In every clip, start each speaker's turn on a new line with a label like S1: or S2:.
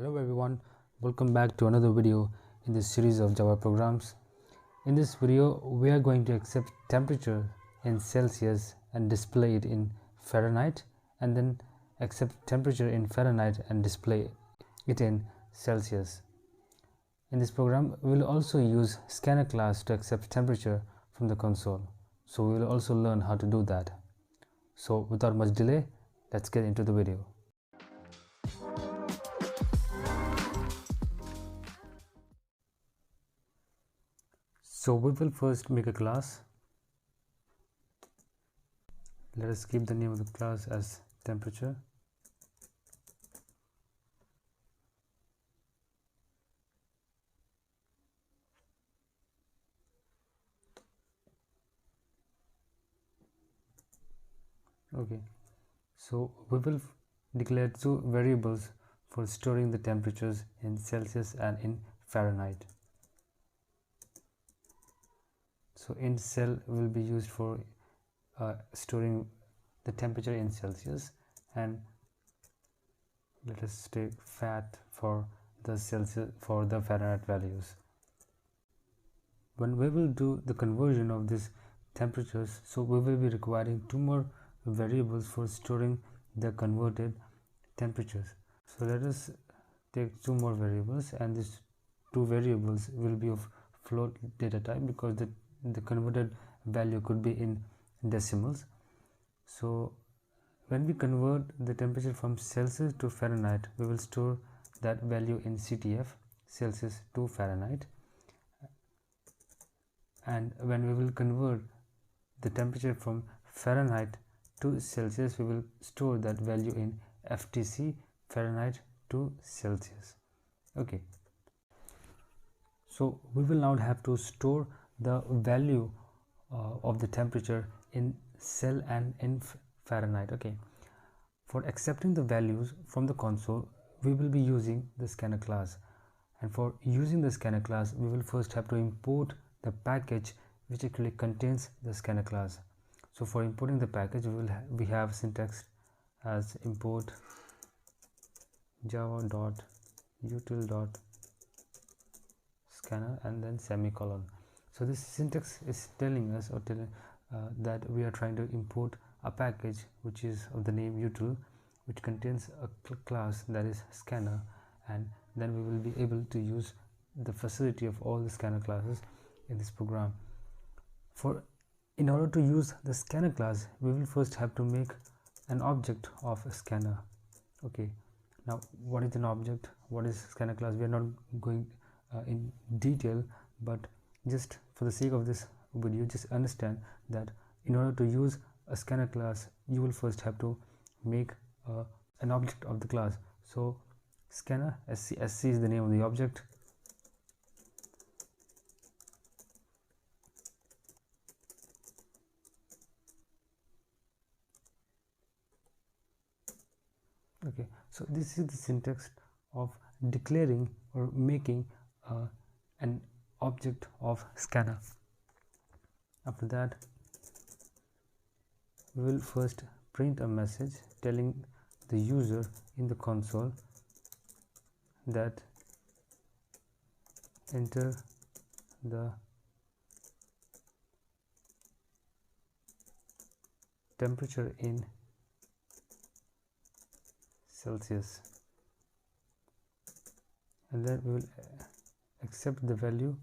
S1: Hello everyone, welcome back to another video in this series of Java programs. In this video, we are going to accept temperature in Celsius and display it in Fahrenheit, and then accept temperature in Fahrenheit and display it in Celsius. In this program, we will also use scanner class to accept temperature from the console. So we will also learn how to do that. So without much delay, let's get into the video. So we will first make a class. Let us keep the name of the class as temperature. Okay, so we will declare two variables for storing the temperatures in Celsius and in Fahrenheit. So int cell will be used for storing the temperature in Celsius, and let us take fat for the Celsius for the Fahrenheit values. When we will do the conversion of these temperatures, so we will be requiring two more variables for storing the converted temperatures. So let us take two more variables, and these two variables will be of float data type because the converted value could be in decimals. So when we convert the temperature from Celsius to Fahrenheit, we will store that value in CTF, Celsius to Fahrenheit, and when we will convert the temperature from Fahrenheit to Celsius, we will store that value in FTC, Fahrenheit to Celsius. Okay, so we will now have to store the value of the temperature in cell and in Fahrenheit. Okay, for accepting the values from the console, we will be using the scanner class, and for using the scanner class, we will first have to import the package which actually contains the scanner class. So for importing the package, we have syntax as import java.util.scanner and then semicolon. So this syntax is telling us that we are trying to import a package which is of the name util, which contains a class that is scanner, and then we will be able to use the facility of all the scanner classes in this program. In order to use the scanner class, we will first have to make an object of a scanner. Okay, now what is an object, what is scanner class, we are not going in detail, but just for the sake of this video, just understand that in order to use a scanner class, you will first have to make an object of the class. So scanner sc is the name of the object. Okay, so this is the syntax of declaring or making an object of scanner. After that, we will first print a message telling the user in the console that enter the temperature in Celsius, and then we will accept the value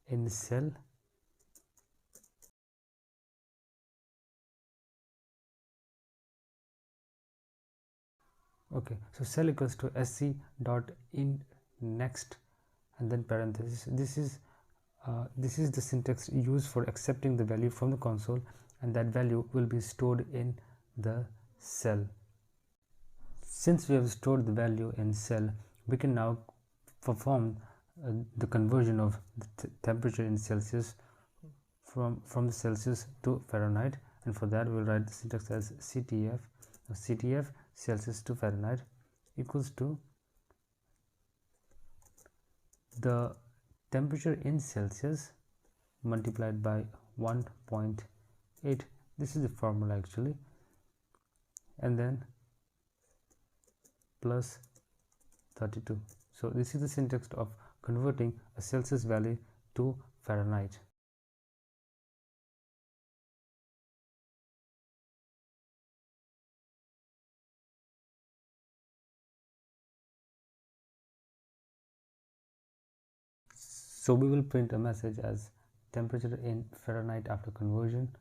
S1: in cell okay, so cell equals to sc dot in next and then parenthesis. This is the syntax used for accepting the value from the console, and that value will be stored in the cell. Since we have stored the value in cell, we can now perform the conversion of the temperature in Celsius from the Celsius to Fahrenheit, and for that we will write the syntax as CTF. Now CTF Celsius to Fahrenheit equals to the temperature in Celsius multiplied by 1.8. This is the formula actually, and then plus 32. So this is the syntax of converting a Celsius value to Fahrenheit. So we will print a message as temperature in Fahrenheit after conversion,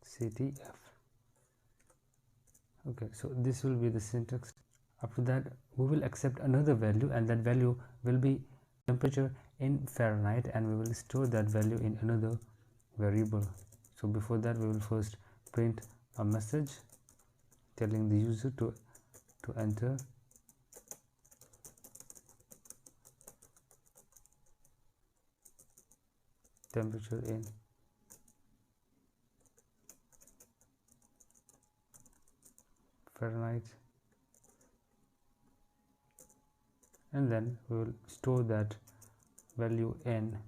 S1: CTF. Okay, so this will be the syntax. After that, we will accept another value, and that value will be temperature in Fahrenheit, and we will store that value in another variable. So before that, we will first print a message telling the user to enter temperature in Fahrenheit, and then we will store that value in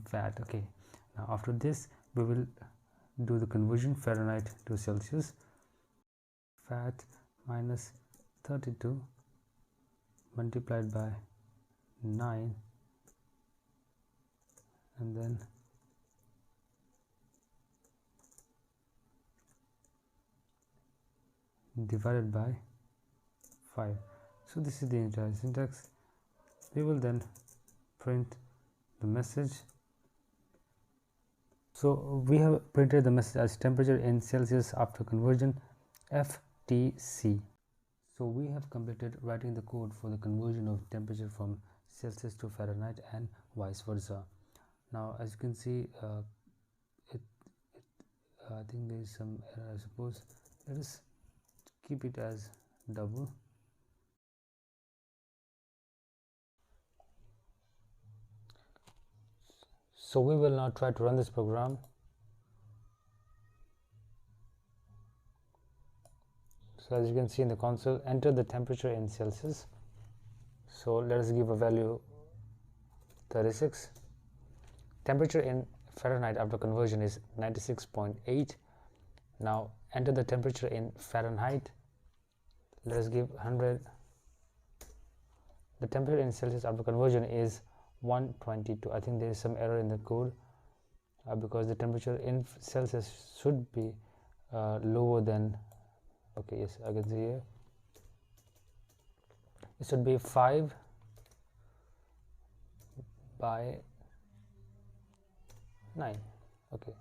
S1: Fahrenheit. Okay, now after this we will do the conversion Fahrenheit to Celsius. Fahrenheit minus 32 multiplied by 9, and then divided by 5. So this is the entire syntax. We will then print the message. So we have printed the message as temperature in Celsius after conversion, FTC. So we have completed writing the code for the conversion of temperature from Celsius to Fahrenheit and vice versa. Now as you can see, I think there is some error. I suppose let us keep it as double. So we will now try to run this program. So as you can see in the console, enter the temperature in Celsius. So let us give a value 36. Temperature in Fahrenheit after conversion is 96.8. Now enter the temperature in Fahrenheit. Let us give 100. The temperature in Celsius after conversion is 122. I think there is some error in the code because the temperature in Celsius should be lower than, okay, yes, I can see here it should be 5 by 9. Okay,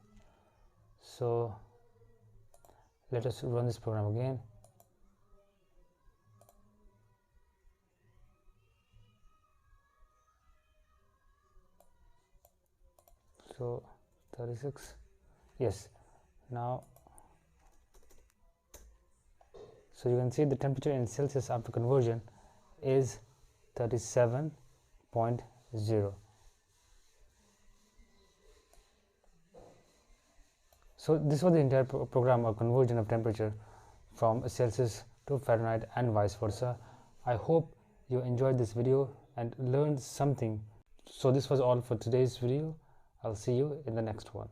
S1: so let us run this program again. So 36, yes. Now so you can see the temperature in Celsius after conversion is 37.0. So this was the entire program of conversion of temperature from Celsius to Fahrenheit and vice versa. I hope you enjoyed this video and learned something. So this was all for today's video. I'll see you in the next one.